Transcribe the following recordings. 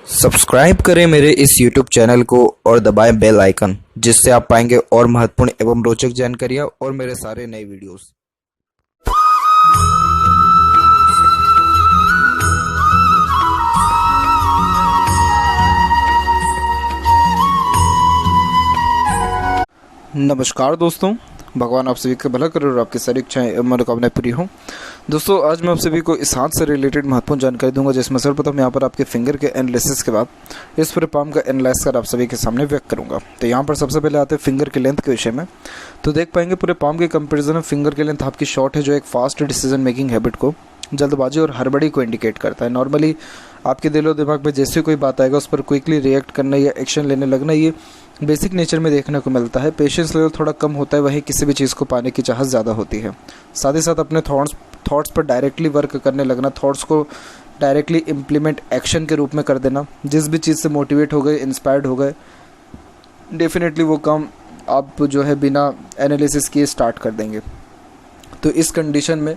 Subscribe करें मेरे इस YouTube चैनल को और दबाएं बेल आइकन, जिससे आप पाएंगे और महत्वपूर्ण एवं रोचक जानकारियाँ और मेरे सारे नए वीडियोस। नमस्कार दोस्तों, भगवान आप सभी का भला करे और आपकी सारी इच्छाएं एवं मनोकामनाएं पूरी हों। दोस्तों, आज मैं आप सभी को इस हाथ से रिलेटेड महत्वपूर्ण जानकारी दूंगा, जिसमें सर्वप्रथम यहाँ पर आपके फिंगर के एनालिसिस के बाद इस पूरे पाम का एनालाइज कर आप सभी के सामने व्यक्त करूंगा। तो यहाँ पर सबसे पहले आते हैं फिंगर के लेंथ के विषय में। तो देख पाएंगे पूरे पाम के कंपेरिजन में फिंगर के लेंथ आपकी शॉर्ट है, जो एक फास्ट डिसीजन मेकिंग हैबिट को, जल्दबाजी और हड़बड़ी को इंडिकेट करता है। नॉर्मली आपके दिलो दिमाग में जैसे कोई बात आएगा उस पर क्विकली रिएक्ट करना या एक्शन लेने लगना, ये बेसिक नेचर में देखने को मिलता है। पेशेंस लेवल थोड़ा कम होता है, वहीं किसी भी चीज़ को पाने की चाहत ज़्यादा होती है। साथ ही साथ अपने थॉट्स पर डायरेक्टली वर्क करने लगना, थॉट्स को डायरेक्टली इम्प्लीमेंट एक्शन के रूप में कर देना। जिस भी चीज़ से मोटिवेट हो गए, इंस्पायर्ड हो गए, डेफिनेटली वो काम आप जो है बिना एनालिसिस किए स्टार्ट कर देंगे। तो इस कंडीशन में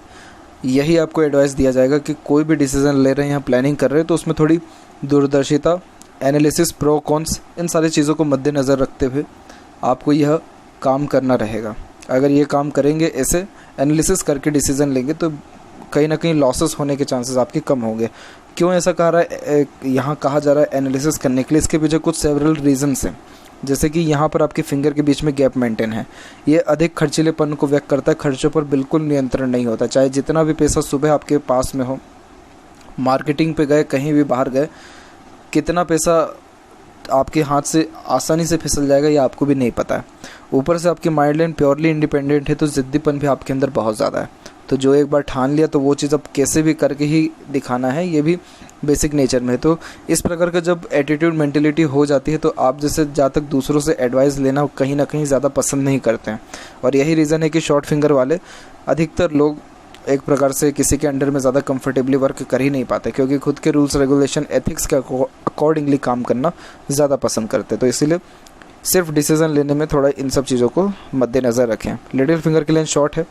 यही आपको एडवाइस दिया जाएगा कि कोई भी डिसीज़न ले रहे हैं या प्लानिंग कर रहे हैं तो उसमें थोड़ी दूरदर्शिता, एनालिसिस, प्रो कॉन्स, इन सारी चीज़ों को मद्देनज़र रखते हुए आपको यह काम करना रहेगा। अगर ये काम करेंगे, ऐसे एनालिसिस करके डिसीज़न लेंगे, तो कहीं ना कहीं लॉसेस होने के चांसेस आपके कम होंगे। क्यों ऐसा कहा रहा है, यहाँ कहा जा रहा है एनालिसिस करने के लिए? इसके पीछे कुछ सेवरल रीजंस हैं। जैसे कि यहाँ पर आपके फिंगर के बीच में गैप मेंटेन है, ये अधिक खर्चीलेपन को व्यक्त करता है। खर्चों पर बिल्कुल नियंत्रण नहीं होता। चाहे जितना भी पैसा सुबह आपके पास में हो, मार्केटिंग पे गए, कहीं भी बाहर गए, कितना पैसा आपके हाथ से आसानी से फिसल जाएगा ये आपको भी नहीं पता है। ऊपर से आपकी माइंड लाइन प्योरली इंडिपेंडेंट है, तो ज़िद्दीपन भी आपके अंदर बहुत ज़्यादा है। तो जो एक बार ठान लिया तो वो चीज़ अब कैसे भी करके ही दिखाना है, ये भी बेसिक नेचर में है। तो इस प्रकार का जब एटीट्यूड, मेंटेलिटी हो जाती है, तो आप जैसे जहाँ तक दूसरों से एडवाइस लेना कहीं ना कहीं ज़्यादा पसंद नहीं करते हैं। और यही रीज़न है कि शॉर्ट फिंगर वाले अधिकतर लोग एक प्रकार से किसी के अंडर में ज़्यादा कंफर्टेबली वर्क कर ही नहीं पाते, क्योंकि खुद के रूल्स, रेगुलेशन, एथिक्स के अकॉर्डिंगली काम करना ज़्यादा पसंद करते। तो इसीलिए सिर्फ डिसीज़न लेने में थोड़ा इन सब चीज़ों को मद्देनज़र रखें। लिटिल फिंगर की लेंथ शॉर्ट है,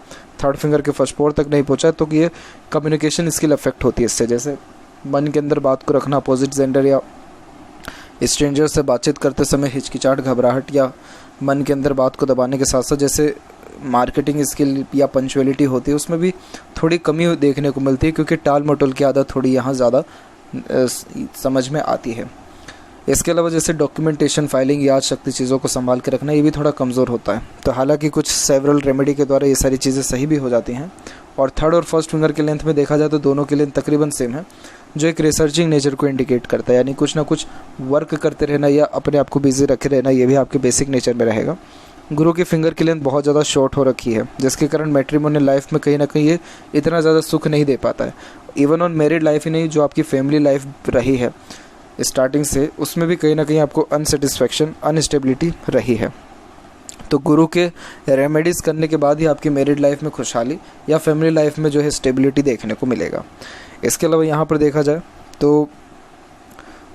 थर्ड फिंगर के फर्स्ट पोर तक नहीं पहुंचा है, तो ये कम्युनिकेशन स्किल अफेक्ट होती है इससे। जैसे मन के अंदर बात को रखना, अपोजिट जेंडर या स्ट्रेंजर से बातचीत करते समय हिचकिचाहट, घबराहट या मन के अंदर बात को दबाने के साथ साथ जैसे मार्केटिंग स्किल या पंचुअलिटी होती है, उसमें भी थोड़ी कमी देखने को मिलती है, क्योंकि टाल मटोल की आदत थोड़ी यहाँ ज़्यादा समझ में आती है। इसके अलावा जैसे डॉक्यूमेंटेशन, फाइलिंग, याद शक्ति, चीज़ों को संभाल के रखना, ये भी थोड़ा कमज़ोर होता है। तो हालांकि कुछ सेवरल रेमेडी के द्वारा ये सारी चीज़ें सही भी हो जाती हैं। और थर्ड और फर्स्ट फिंगर के लेंथ में देखा जाए तो दोनों के लेंथ तकरीबन सेम है, जो एक रिसर्चिंग नेचर को इंडिकेट करता है। यानी कुछ ना कुछ वर्क करते रहना या अपने आप को बिजी रखे रहना, ये भी आपके बेसिक नेचर में रहेगा। गुरु की फिंगर की लेंथ बहुत ज़्यादा शॉर्ट हो रखी है, जिसके कारण मैट्रिमोनियल लाइफ में कहीं ना कहीं ये इतना ज़्यादा सुख नहीं दे पाता है। इवन ऑन मैरिड लाइफ ही नहीं, जो आपकी फैमिली लाइफ रही है स्टार्टिंग से, उसमें भी कहीं ना कहीं आपको अनसेटिस्फैक्शन, अनस्टेबिलिटी रही है। तो गुरु के रेमेडीज़ करने के बाद ही आपकी मैरिड लाइफ में खुशहाली या फैमिली लाइफ में जो है स्टेबिलिटी देखने को मिलेगा। इसके अलावा यहाँ पर देखा जाए तो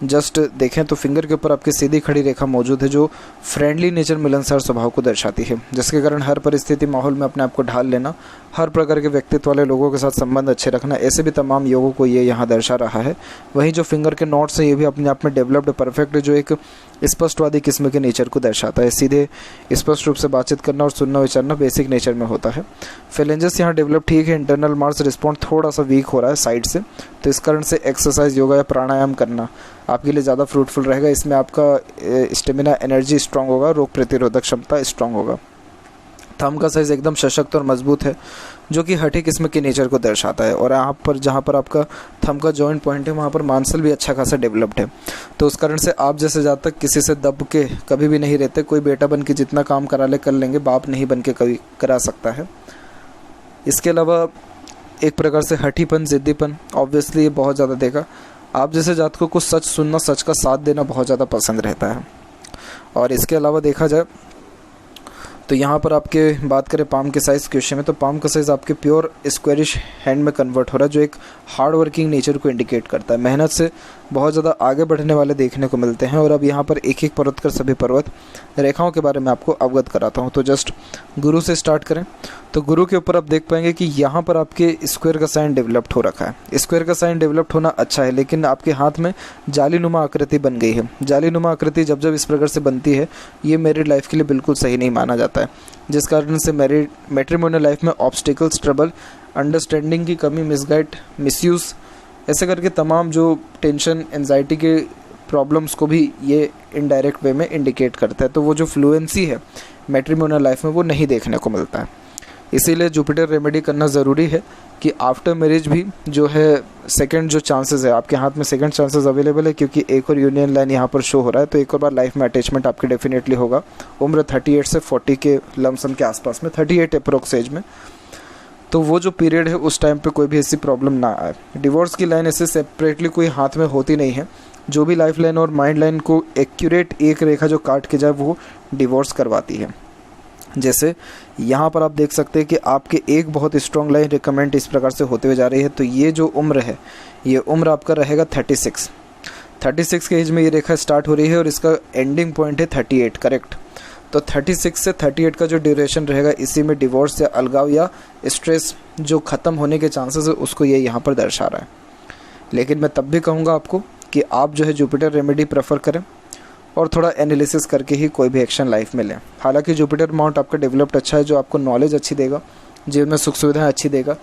जस्ट देखें तो फिंगर के ऊपर आपकी सीधी खड़ी रेखा मौजूद है, जो फ्रेंडली नेचर, मिलनसार स्वभाव को दर्शाती है, जिसके कारण हर परिस्थिति, माहौल में अपने आप को ढाल लेना, हर प्रकार के व्यक्तित्व वाले लोगों के साथ संबंध अच्छे रखना, ऐसे भी तमाम योगों को ये यहाँ दर्शा रहा है। वहीं जो फिंगर के नोट्स हैं, ये भी अपने आप में डेवलप्ड, परफेक्ट, जो एक स्पष्टवादी किस्म के नेचर को दर्शाता है। सीधे स्पष्ट रूप से बातचीत करना और सुनना विचारना बेसिक नेचर में होता है। फेलेंजेस यहाँ डेवलप ठीक है, इंटरनल मार्स रिस्पॉन्ड थोड़ा सा वीक हो रहा है साइड से, तो इस कारण से एक्सरसाइज, योगा या प्राणायाम करना आपके लिए ज़्यादा फ्रूटफुल रहेगा। इसमें आपका स्टेमिना, एनर्जी स्ट्रांग होगा, रोग प्रतिरोधक क्षमता स्ट्रांग होगा। थंब का साइज़ एकदम सशक्त और मजबूत है, जो कि हठी किस्म के नेचर को दर्शाता है। और यहाँ पर जहाँ पर आपका थंब का जॉइंट पॉइंट है, वहाँ पर मांसल भी अच्छा खासा डेवलप्ड है। तो उस कारण से आप जैसे ज़्यादा तक किसी से दब के कभी भी नहीं रहते। कोई बेटा बन के जितना काम करा ले कर लेंगे, बाप नहीं बन के कभी करा सकता है। इसके अलावा एक प्रकार से हठीपन, ज़िद्दीपन, ऑब्वियसली ये बहुत ज़्यादा देखा। आप जैसे जातकों को सच सुनना, सच का साथ देना बहुत ज़्यादा पसंद रहता है। और इसके अलावा देखा जाए तो यहाँ पर आपके बात करें पाम के साइज़ के विषय में, तो पाम का साइज़ आपके प्योर स्क्वेरिश हैंड में कन्वर्ट हो रहा है, जो एक हार्ड वर्किंग नेचर को इंडिकेट करता है। मेहनत से बहुत ज़्यादा आगे बढ़ने वाले देखने को मिलते हैं। और अब यहाँ पर एक एक परत कर सभी पर्वत रेखाओं के बारे में आपको अवगत कराता हूँ। तो जस्ट गुरु से स्टार्ट करें तो गुरु के ऊपर आप देख पाएंगे कि यहाँ पर आपके स्क्वायर का साइन डेवलप्ड हो रखा है। स्क्वायर का साइन डेवलप्ड होना अच्छा है, लेकिन आपके हाथ में जालीनुमा आकृति बन गई है। जालीनुमा आकृति जब जब इस प्रकार से बनती है, ये मैरिड लाइफ के लिए बिल्कुल सही नहीं माना जाता है, जिस कारण से मैट्रिमोनियल लाइफ में ऑब्स्टिकल्स, ट्रबल, अंडरस्टैंडिंग की कमी, मिसगाइड, मिसयूज़, ऐसे करके तमाम जो टेंशन, एंजाइटी के प्रॉब्लम्स को भी ये इनडायरेक्ट वे में इंडिकेट करता है। तो वो जो फ्लुएंसी है मैट्रिमोनियल लाइफ में वो नहीं देखने को मिलता है। इसीलिए जुपिटर रेमेडी करना ज़रूरी है कि आफ्टर मैरिज भी जो है सेकंड जो चांसेस है आपके हाथ में, सेकंड चांसेस अवेलेबल है, क्योंकि एक और यूनियन लाइन यहाँ पर शो हो रहा है। तो एक और बार लाइफ में अटैचमेंट आपके डेफिनेटली होगा। उम्र 38 से 40 के लमसम के आसपास में, 38 अप्रोक्स एज में। तो वो जो पीरियड है उस टाइम पे कोई भी ऐसी प्रॉब्लम ना आए। डिवोर्स की लाइन ऐसे सेपरेटली कोई हाथ में होती नहीं है। जो भी लाइफ लाइन और माइंड लाइन को एक्यूरेट एक रेखा जो काट के जाए वो डिवोर्स करवाती है। जैसे यहाँ पर आप देख सकते हैं कि आपके एक बहुत स्ट्रॉन्ग लाइन रिकमेंड इस प्रकार से होते हुए जा रही है। तो ये जो उम्र है, ये उम्र आपका रहेगा 36 के एज में ये रेखा स्टार्ट हो रही है और इसका एंडिंग पॉइंट है 38, करेक्ट। तो 36 से 38 का जो ड्यूरेशन रहेगा, इसी में डिवोर्स या अलगाव या स्ट्रेस जो ख़त्म होने के चांसेस है उसको ये यहाँ पर दर्शा रहा है। लेकिन मैं तब भी कहूँगा आपको कि आप जो है जुपिटर रेमेडी प्रेफर करें और थोड़ा एनालिसिस करके ही कोई भी एक्शन लाइफ में लें। हालांकि जुपिटर माउंट आपका डेवलप्ड अच्छा है, जो आपको नॉलेज अच्छी देगा, जीवन में सुख सुविधाएँ अच्छी देगा,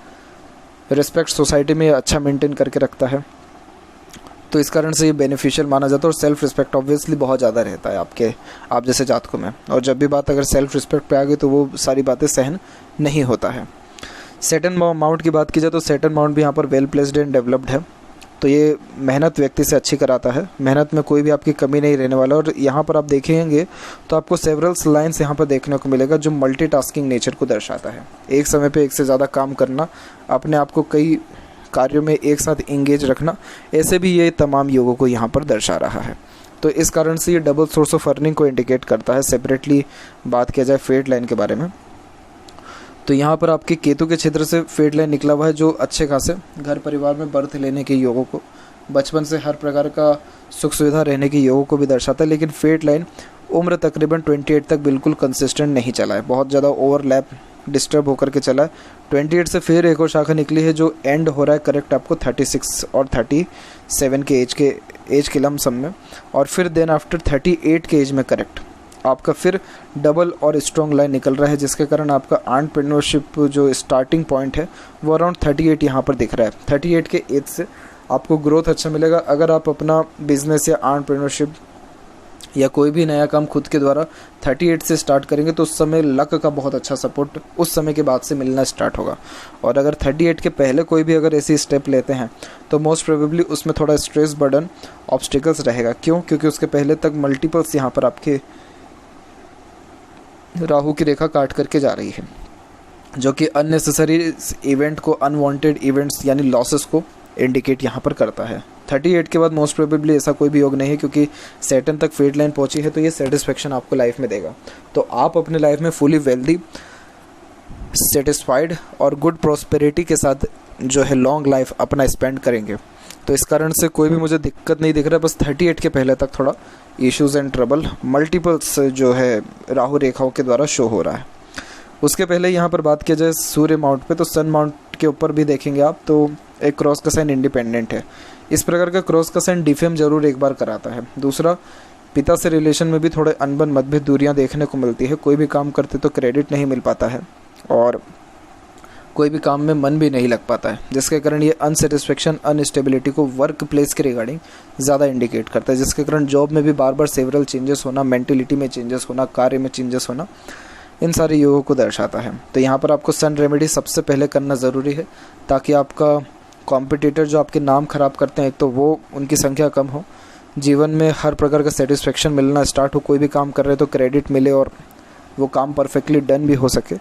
रिस्पेक्ट सोसाइटी में अच्छा मेंटेन करके रखता है। तो इस कारण से ये बेनिफिशियल माना जाता है। और सेल्फ रिस्पेक्ट ऑब्वियसली बहुत ज़्यादा रहता है आप जैसे जातकों में। और जब भी बात अगर सेल्फ रिस्पेक्ट पे आ गई तो वो सारी बातें सहन नहीं होता है। सैटर्न माउंट की बात की जाए तो सैटर्न माउंट भी यहाँ पर वेल प्लेस्ड एंड डेवलप्ड है। तो ये मेहनत व्यक्ति से अच्छी कराता है, मेहनत में कोई भी आपकी कमी नहीं रहने वाला। और यहाँ पर आप देखेंगे तो आपको सेवरल लाइन्स यहाँ पर देखने को मिलेगा जो मल्टीटास्किंग नेचर को दर्शाता है। एक समय पे एक से ज़्यादा काम करना, अपने आप को कई कार्यों में एक साथ इंगेज रखना, ऐसे भी ये तमाम योगों को यहाँ पर दर्शा रहा है। तो इस कारण से ये डबल सोर्स ऑफ अर्निंग को इंडिकेट करता है। सेपरेटली बात किया जाए फेट लाइन के बारे में तो यहाँ पर आपके केतु के क्षेत्र से फेट लाइन निकला हुआ है, जो अच्छे खासे घर परिवार में बर्थ लेने के योगों को, बचपन से हर प्रकार का सुख सुविधा रहने के योगों को भी दर्शाता है। लेकिन फेट लाइन उम्र तकरीबन 28 तक बिल्कुल कंसिस्टेंट नहीं चला है, बहुत ज़्यादा ओवरलैप डिस्टर्ब होकर के चला है। 28 से फिर एक और शाखा निकली है जो एंड हो रहा है करेक्ट आपको 36 और 37 के एज के लमसम में, और फिर देन आफ्टर 38 के एज में करेक्ट आपका फिर डबल और स्ट्रॉन्ग लाइन निकल रहा है, जिसके कारण आपका एंटरप्रेन्योरशिप जो स्टार्टिंग पॉइंट है वो अराउंड 38 यहाँ पर दिख रहा है। 38 के एज से आपको ग्रोथ अच्छा मिलेगा। अगर आप अपना बिजनेस या एंटरप्रेन्योरशिप या कोई भी नया काम खुद के द्वारा 38 से स्टार्ट करेंगे तो उस समय लक का बहुत अच्छा सपोर्ट उस समय के बाद से मिलना स्टार्ट होगा। और अगर 38 के पहले कोई भी अगर ऐसी स्टेप लेते हैं तो मोस्ट प्रोबेबली उसमें थोड़ा स्ट्रेस, बर्डन, ऑब्स्टिकल्स रहेगा। क्यों? क्योंकि उसके पहले तक मल्टीपल्स यहाँ पर आपके राहु की रेखा काट करके जा रही है, जो कि अननेसेसरी इवेंट को, अनवांटेड इवेंट्स यानी लॉसेस को इंडिकेट यहाँ पर करता है। 38 के बाद मोस्ट प्रोबेबली ऐसा कोई भी योग नहीं है, क्योंकि सैटर्न तक फेट लाइन पहुंची है, तो ये सेटिस्फेक्शन आपको लाइफ में देगा। तो आप अपने लाइफ में फुली वेल्दी, सेटिस्फाइड और गुड प्रॉस्पेरिटी के साथ जो है लॉन्ग लाइफ अपना स्पेंड करेंगे। तो इस कारण से कोई भी मुझे दिक्कत नहीं दिख रहा है। बस 38 के पहले तक थोड़ा इश्यूज़ एंड ट्रबल मल्टीपल्स जो है राहु रेखाओं के द्वारा शो हो रहा है। उसके पहले यहाँ पर बात किया जाए सूर्य माउंट पे, तो सन माउंट के ऊपर भी देखेंगे आप तो एक क्रॉस का साइन इंडिपेंडेंट है। इस प्रकार का क्रॉस का साइन डिफेम जरूर एक बार कराता है। दूसरा, पिता से रिलेशन में भी थोड़े अनबन, मतभेद, दूरियां देखने को मिलती है। कोई भी काम करते तो क्रेडिट नहीं मिल पाता है और कोई भी काम में मन भी नहीं लग पाता है, जिसके कारण ये अनसेटिस्फेक्शन, अनस्टेबिलिटी को वर्क प्लेस के रिगार्डिंग ज़्यादा इंडिकेट करता है, जिसके कारण जॉब में भी बार बार सेवरल चेंजेस होना, मेंटेलिटी में चेंजेस होना, कार्य में चेंजेस होना, इन सारे योगों को दर्शाता है। तो यहाँ पर आपको सन रेमेडी सबसे पहले करना ज़रूरी है, ताकि आपका कॉम्पिटिटर जो आपके नाम ख़राब करते हैं, एक तो वो उनकी संख्या कम हो, जीवन में हर प्रकार का सेटिस्फेक्शन मिलना स्टार्ट हो, कोई भी काम कर रहे तो क्रेडिट मिले और वो काम परफेक्टली डन भी हो सके।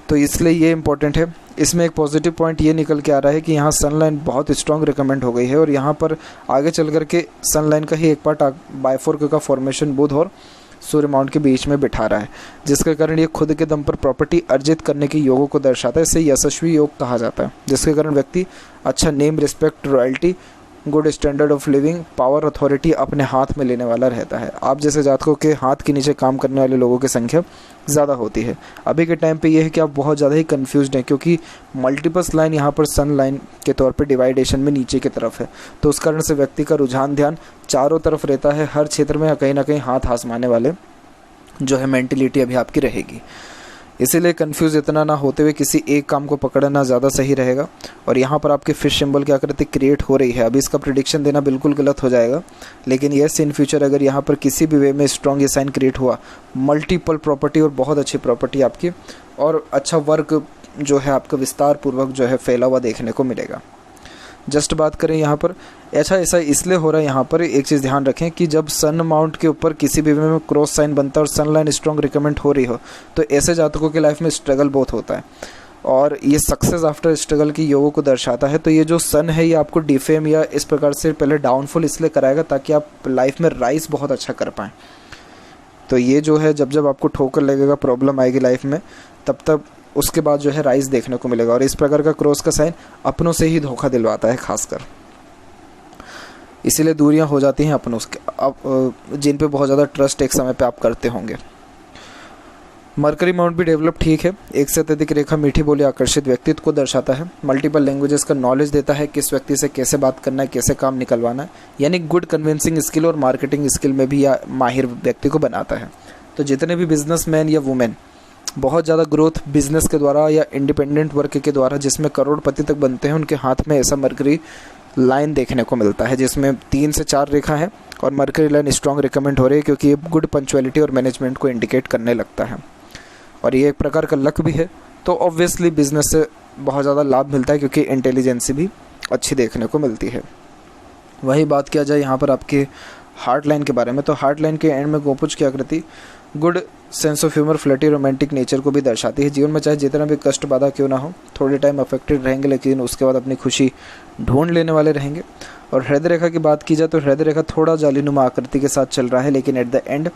तो इसलिए ये इंपॉर्टेंट है। इसमें एक पॉजिटिव पॉइंट ये निकल के आ रहा है कि यहाँ सनलाइन बहुत स्ट्रॉन्ग रिकमेंड हो गई है, और यहाँ पर आगे चल कर के सनलाइन का ही एक पार्ट बायफोर्क का फॉर्मेशन बुध और सूर्य माउंट के बीच में बिठा रहा है, जिसके कारण ये खुद के दम पर प्रॉपर्टी अर्जित करने के योगों को दर्शाता है। इसे यशस्वी योग कहा जाता है, जिसके कारण व्यक्ति अच्छा name, respect, royalty, good standard of living, power, authority अपने हाथ में लेने वाला रहता है। आप जैसे जातकों के हाथ के नीचे काम करने वाले लोगों की संख्या ज़्यादा होती है। अभी के टाइम पे ये है कि आप बहुत ज़्यादा ही कंफ्यूज्ड हैं, क्योंकि मल्टीपल्स लाइन यहाँ पर सन लाइन के तौर पे डिवाइडेशन में नीचे की तरफ है, तो उस कारण से व्यक्ति का रुझान ध्यान चारों तरफ रहता है। हर क्षेत्र में कहीं ना कहीं हाथ आजमाने वाले जो है मेंटलिटी अभी आपकी रहेगी। इसीलिए कंफ्यूज इतना ना होते हुए किसी एक काम को पकड़ना ज़्यादा सही रहेगा। और यहाँ पर आपके फिश सिंबल की आकृति क्रिएट हो रही है। अभी इसका प्रिडिक्शन देना बिल्कुल गलत हो जाएगा, लेकिन येस इन फ्यूचर अगर यहाँ पर किसी भी वे में स्ट्रॉन्ग ये साइन क्रिएट हुआ, मल्टीपल प्रॉपर्टी और बहुत अच्छी प्रॉपर्टी आपकी और अच्छा वर्क जो है आपका विस्तार पूर्वक जो है फैला हुआ देखने को मिलेगा। जस्ट बात करें यहाँ पर ऐसा इसलिए हो रहा है। यहाँ पर एक चीज़ ध्यान रखें कि जब सन माउंट के ऊपर किसी भी वे में क्रॉस साइन बनता है और सन लाइन स्ट्रॉन्ग रिकमेंड हो रही हो, तो ऐसे जातकों की लाइफ में स्ट्रगल बहुत होता है और ये सक्सेस आफ्टर स्ट्रगल की योगों को दर्शाता है। तो ये जो सन है ये आपको डिफेम या इस प्रकार से पहले डाउनफॉल इसलिए कराएगा ताकि आप लाइफ में राइज बहुत अच्छा कर पाएँ। तो ये जो है जब आपको ठोकर लगेगा, प्रॉब्लम आएगी लाइफ में, तब उसके बाद जो है राइज देखने को मिलेगा। और इस प्रकार का क्रॉस का साइन अपनों से ही धोखा दिलवाता है खासकर, इसीलिए दूरियां हो जाती हैं अपनों से जिन पे बहुत ज़्यादा ट्रस्ट एक समय पे आप करते होंगे। मरकरी माउंट भी डेवलप ठीक है। एक से अत्यधिक रेखा मीठी बोली आकर्षित व्यक्तित्व को दर्शाता है। मल्टीपल लैंग्वेजेस का नॉलेज देता है, किस व्यक्ति से कैसे बात करना है, कैसे काम निकलवाना है, यानी गुड कन्विंसिंग स्किल और मार्केटिंग स्किल में भी या माहिर व्यक्ति को बनाता है। तो जितने भी बिजनेसमैन या वुमेन बहुत ज़्यादा ग्रोथ बिजनेस के द्वारा या इंडिपेंडेंट वर्क के द्वारा जिसमें करोड़पति तक बनते हैं, उनके हाथ में ऐसा मरकरी लाइन देखने को मिलता है जिसमें 3 से 4 रेखा है और मरकरी लाइन स्ट्रॉन्ग रिकमेंड हो रही है, क्योंकि ये गुड पंचुअलिटी और मैनेजमेंट को इंडिकेट करने लगता है और ये एक प्रकार का लक भी है। तो ऑब्वियसली बिजनेस से बहुत ज़्यादा लाभ मिलता है, क्योंकि इंटेलिजेंसी भी अच्छी देखने को मिलती है। वही बात किया जाए यहाँ पर आपके हार्ट लाइन के बारे में, तो हार्ट लाइन के एंड में गोपुज की आकृति good sense of humour, flirty, romantic nature को भी दर्शाती है। जीवन में चाहे जितना भी कष्ट बाधा क्यों ना हो, थोड़े टाइम अफेक्टेड रहेंगे, लेकिन उसके बाद अपनी खुशी ढूंढ लेने वाले रहेंगे। और हृदय रेखा की बात की जाए तो हृदय रेखा थोड़ा जालीनुमा आकृति के साथ चल रहा है, लेकिन एट द एंड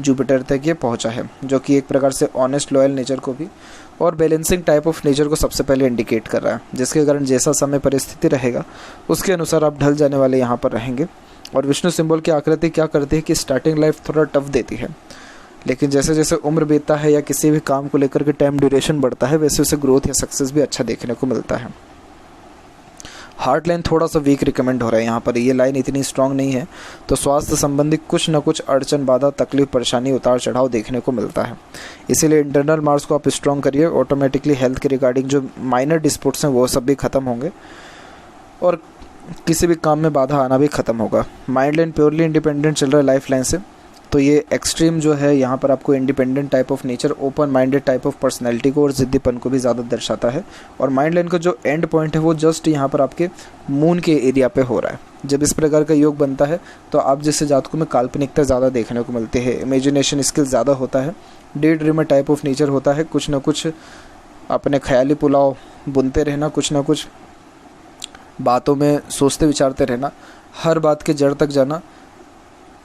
जुपिटर तक ये पहुंचा है, जो कि एक प्रकार से ऑनेस्ट लॉयल नेचर को भी और बैलेंसिंग टाइप ऑफ नेचर को सबसे पहले इंडिकेट कर रहा है, जिसके कारण जैसा समय परिस्थिति रहेगा उसके अनुसार आप ढल जाने वाले यहाँ पर रहेंगे। और विष्णु सिंबल की आकृति क्या करती है कि स्टार्टिंग लाइफ थोड़ा टफ देती है, लेकिन जैसे जैसे उम्र बीतता है या किसी भी काम को लेकर के टाइम ड्यूरेशन बढ़ता है, वैसे वैसे ग्रोथ या सक्सेस भी अच्छा देखने को मिलता है। हार्ट लाइन थोड़ा सा वीक रिकमेंड हो रहा है यहाँ पर, ये लाइन इतनी स्ट्रांग नहीं है, तो स्वास्थ्य संबंधी कुछ न कुछ अड़चन, बाधा, तकलीफ, परेशानी, उतार चढ़ाव देखने को मिलता है। इसीलिए इंटरनल मार्क्स को आप स्ट्रॉन्ग करिए, ऑटोमेटिकली हेल्थ के रिगार्डिंग जो माइनर डिस्प्यूट्स हैं वो सब भी खत्म होंगे और किसी भी काम में बाधा आना भी खत्म होगा। माइंड लाइन प्योरली इंडिपेंडेंट चल रहा है लाइफ लाइन से, तो ये एक्सट्रीम जो है यहाँ पर आपको independent type of nature, open minded type of personality को और जिद्दीपन को भी ज़्यादा दर्शाता है। और माइंड लाइन का जो एंड पॉइंट है वो जस्ट यहाँ पर आपके मून के एरिया पे हो रहा है। जब इस प्रकार का योग बनता है तो आप जैसे जातकों में काल्पनिकता ज़्यादा देखने को मिलती है, इमेजिनेशन स्किल ज़्यादा होता है, day dreamer type of nature होता है, कुछ ना कुछ अपने ख्याली पुलाव बुनते रहना, कुछ ना कुछ बातों में सोचते विचारते रहना, हर बात के जड़ तक जाना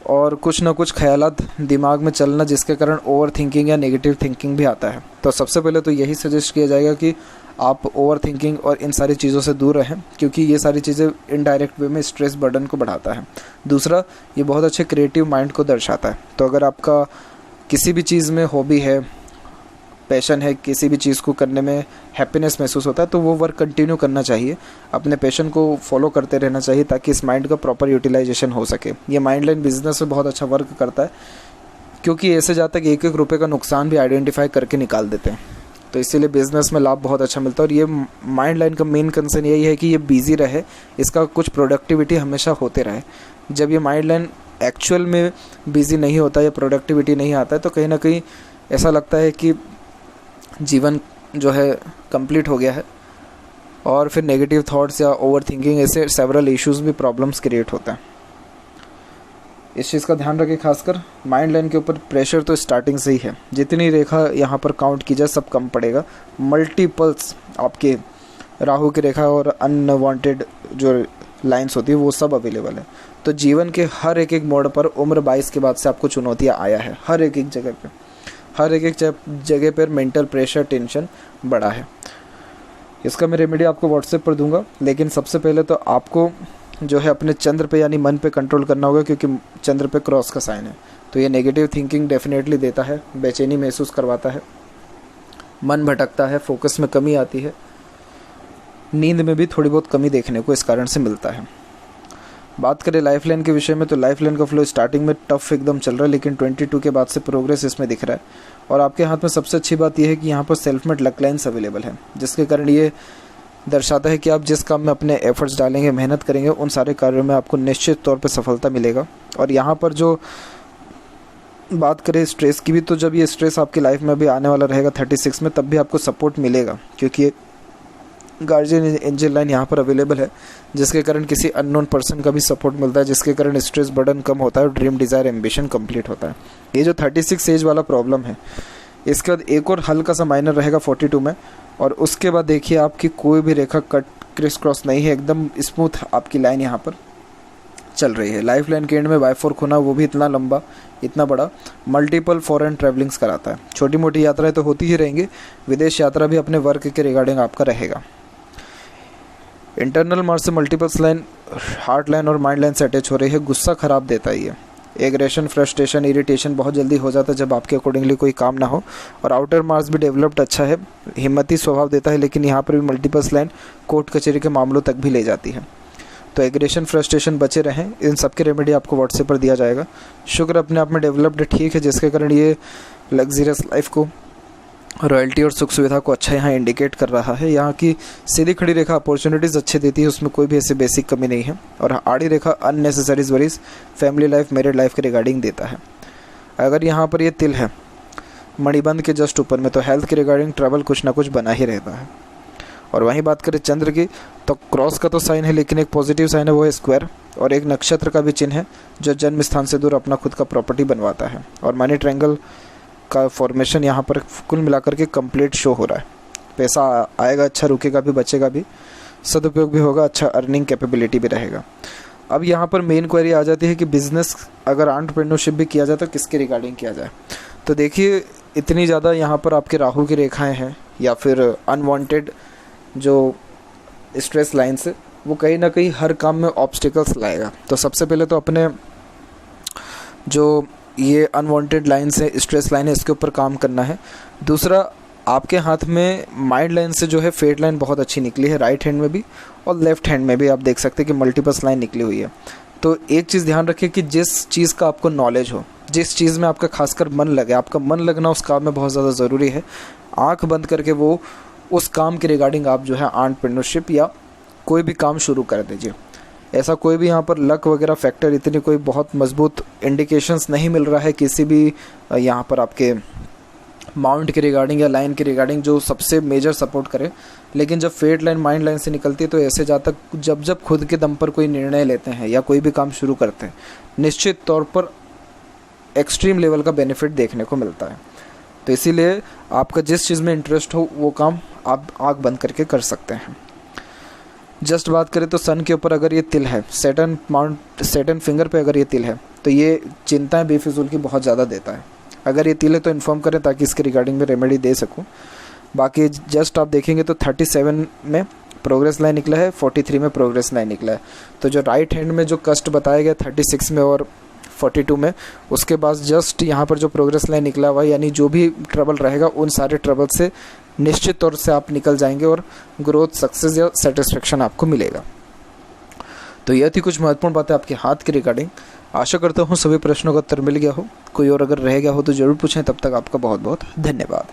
और कुछ ना कुछ ख्यालात दिमाग में चलना, जिसके कारण ओवर थिंकिंग या नेगेटिव थिंकिंग भी आता है। तो सबसे पहले तो यही सजेस्ट किया जाएगा कि आप ओवर थिंकिंग और इन सारी चीज़ों से दूर रहें, क्योंकि ये सारी चीज़ें इनडायरेक्ट वे में स्ट्रेस बर्डन को बढ़ाता है। दूसरा, ये बहुत अच्छे क्रिएटिव माइंड को दर्शाता है। तो अगर आपका किसी भी चीज़ में हॉबी है, पैशन है, किसी भी चीज़ को करने में हैप्पीनेस महसूस होता है, तो वो वर्क कंटिन्यू करना चाहिए, अपने पैशन को फॉलो करते रहना चाहिए, ताकि इस माइंड का प्रॉपर यूटिलाइजेशन हो सके। ये माइंड लाइन बिजनेस में बहुत अच्छा वर्क करता है, क्योंकि ऐसे जाता है कि 1-1 रुपये का नुकसान भी आइडेंटिफाई करके निकाल देते हैं। तो इसीलिए बिज़नेस में लाभ बहुत अच्छा मिलता है। और ये माइंड लाइन का मेन कंसर्न यही है कि ये बिजी रहे, इसका कुछ प्रोडक्टिविटी हमेशा होते रहे। जब ये माइंड लाइन एक्चुअल में बिजी नहीं होता या प्रोडक्टिविटी नहीं आता है, तो कहीं ना कहीं ऐसा लगता है कि जीवन जो है कंप्लीट हो गया है, और फिर नेगेटिव थॉट्स या ओवर थिंकिंग ऐसे सेवरल इश्यूज भी प्रॉब्लम्स क्रिएट होता है। इस चीज़ का ध्यान रखें, खासकर माइंड लाइन के ऊपर प्रेशर तो स्टार्टिंग से ही है, जितनी रेखा यहाँ पर काउंट की जाए सब कम पड़ेगा। मल्टीपल्स आपके राहु की रेखा और अनवांटेड जो लाइंस होती है वो सब अवेलेबल है। तो जीवन के हर एक मोड़ पर उम्र 22 के बाद से आपको चुनौतियाँ आया है, हर एक जगह पर, हर एक जगह पर मेंटल प्रेशर, टेंशन बढ़ा है। इसका मैं रेमेडी आपको व्हाट्सएप पर दूंगा, लेकिन सबसे पहले तो आपको जो है अपने चंद्र पे यानी मन पे कंट्रोल करना होगा, क्योंकि चंद्र पे क्रॉस का साइन है। तो ये नेगेटिव थिंकिंग डेफिनेटली देता है, बेचैनी महसूस करवाता है, मन भटकता है, फोकस में कमी आती है, नींद में भी थोड़ी बहुत कमी देखने को इस कारण से मिलता है। बात करें लाइफ लाइन के विषय में, तो लाइफ लाइन का फ्लो स्टार्टिंग में टफ एकदम चल रहा है, लेकिन 22 के बाद से प्रोग्रेस इसमें दिख रहा है। और आपके हाथ में सबसे अच्छी बात यह है कि यहाँ पर self made luck lines available है, जिसके कारण ये दर्शाता है कि आप जिस काम में अपने एफर्ट्स डालेंगे, मेहनत करेंगे, उन सारे कार्यों में आपको निश्चित तौर पर सफलता मिलेगा। और यहाँ पर जो बात करें स्ट्रेस की भी, तो जब ये स्ट्रेस आपकी लाइफ में भी आने वाला रहेगा 36 में, तब भी आपको सपोर्ट मिलेगा, क्योंकि गार्जियन एंजल लाइन यहाँ पर अवेलेबल है, जिसके कारण किसी अननोन पर्सन का भी सपोर्ट मिलता है, जिसके कारण स्ट्रेस बर्डन कम होता है और ड्रीम डिज़ायर एम्बिशन कंप्लीट होता है। ये जो 36 एज वाला प्रॉब्लम है, इसके बाद एक और हल्का सा माइनर रहेगा 42 में, और उसके बाद देखिए आपकी कोई भी रेखा कट क्रिस क्रॉस नहीं है, एकदम स्मूथ आपकी लाइन यहाँ पर चल रही है। लाइफ लाइन के एंड में बायफोर्क होना, वो भी इतना लंबा, इतना बड़ा, मल्टीपल फॉरेन ट्रैवलिंग्स कराता है। छोटी मोटी यात्राएं तो होती ही रहेंगी, विदेश यात्रा भी अपने वर्क के रिगार्डिंग आपका रहेगा। इंटरनल मार्स से मल्टीपल्स लाइन हार्ट लाइन और माइंड लाइन से अटैच हो रही है। गुस्सा खराब देता है ये, एग्रेशन, फ्रस्ट्रेशन, इरिटेशन बहुत जल्दी हो जाता है जब आपके अकॉर्डिंगली कोई काम ना हो। और आउटर मार्स भी डेवलप्ड अच्छा है, हिम्मती स्वभाव देता है, लेकिन यहाँ पर भी मल्टीपल्स लाइन कोर्ट कचहरी के मामलों तक भी ले जाती है। तो एग्रेशन, फ्रस्ट्रेशन बचे रहें, इन सब के रेमेडी आपको व्हाट्सएप पर दिया जाएगा। शुक्र अपने आप में डेवलप्ड ठीक है, जिसके कारण ये लग्जरियस लाइफ को, रॉयल्टी और सुख सुविधा को अच्छा यहाँ इंडिकेट कर रहा है। यहाँ की सीधी खड़ी रेखा अपॉर्चुनिटीज़ अच्छी देती है, उसमें कोई भी ऐसी बेसिक कमी नहीं है। और आड़ी रेखा unnecessary worries, family life, married life के रिगार्डिंग देता है। अगर यहाँ पर ये तिल है मणिबंध के जस्ट ऊपर में, तो हेल्थ के रिगार्डिंग ट्रबल कुछ ना कुछ बना ही रहता है। और वहीं बात करें चंद्र की, तो क्रॉस का तो साइन है, लेकिन एक पॉजिटिव साइन है, वो है स्क्वायर, और एक नक्षत्र का भी चिन्ह है, जो जन्म स्थान से दूर अपना खुद का प्रॉपर्टी बनवाता है। और मनी ट्रायंगल का फॉर्मेशन यहाँ पर कुल मिलाकर के कंप्लीट शो हो रहा है। पैसा आएगा अच्छा, रुकेगा भी, बचेगा भी, सदुपयोग भी होगा, अच्छा अर्निंग कैपेबिलिटी भी रहेगा। अब यहाँ पर मेन क्वेरी आ जाती है कि बिजनेस अगर एंटरप्रेन्योरशिप भी किया जाए तो किसके रिगार्डिंग किया जाए। तो देखिए इतनी ज़्यादा यहाँ पर आपके राहु की रेखाएँ हैं, या फिर अनवांटेड जो स्ट्रेस लाइन्स है, वो कहीं ना कहीं हर काम में ऑब्स्टिकल्स लाएगा। तो सबसे पहले तो अपने जो ये अनवांटेड लाइन्स है, स्ट्रेस लाइन है, इसके ऊपर काम करना है। दूसरा, आपके हाथ में माइंड लाइन से जो है फेट लाइन बहुत अच्छी निकली है, राइट हैंड में भी और लेफ्ट हैंड में भी आप देख सकते हैं कि मल्टीपल्स लाइन निकली हुई है। तो एक चीज़ ध्यान रखिए कि जिस चीज़ का आपको नॉलेज हो, जिस चीज़ में आपका खासकर मन लगे, आपका मन लगना उस काम में बहुत ज़्यादा ज़रूरी है। आँख बंद करके वो उस काम के रिगार्डिंग आप जो है एंटरप्रेन्योरशिप या कोई भी काम शुरू कर दीजिए। ऐसा कोई भी यहाँ पर लक वगैरह फैक्टर, इतनी कोई बहुत मजबूत इंडिकेशंस नहीं मिल रहा है किसी भी यहाँ पर आपके माउंट के रिगार्डिंग या लाइन के रिगार्डिंग जो सबसे मेजर सपोर्ट करे। लेकिन जब फेट लाइन माइंड लाइन से निकलती है, तो ऐसे जातक जब खुद के दम पर कोई निर्णय लेते हैं या कोई भी काम शुरू करते हैं, निश्चित तौर पर एक्सट्रीम लेवल का बेनिफिट देखने को मिलता है। तो इसीलिए आपका जिस चीज़ में इंटरेस्ट हो, वो काम आप आँख बंद करके कर सकते हैं। जस्ट बात करें तो सन के ऊपर अगर ये तिल है, सैटर्न फिंगर पे अगर ये तिल है, तो ये चिंताएं बेफिजूल की बहुत ज़्यादा देता है। अगर ये तिल है तो इन्फॉर्म करें, ताकि इसके रिगार्डिंग में रेमेडी दे सकूं। बाकी जस्ट आप देखेंगे तो 37 में प्रोग्रेस लाइन निकला है, 43 में प्रोग्रेस लाइन निकला है। तो जो राइट हैंड में जो कष्ट बताया गया 36 में और 42 में, उसके बाद जस्ट यहाँ पर जो प्रोग्रेस लाइन निकला हुआ है, यानी जो भी ट्रबल रहेगा उन सारे ट्रबल से निश्चित तौर से आप निकल जाएंगे और ग्रोथ, सक्सेस या सेटिस्फेक्शन आपको मिलेगा। तो यह थी कुछ महत्वपूर्ण बातें आपके हाथ के रिगार्डिंग। आशा करता हूँ सभी प्रश्नों का उत्तर मिल गया हो। कोई और अगर रह गया हो तो ज़रूर पूछें। तब तक आपका बहुत बहुत धन्यवाद।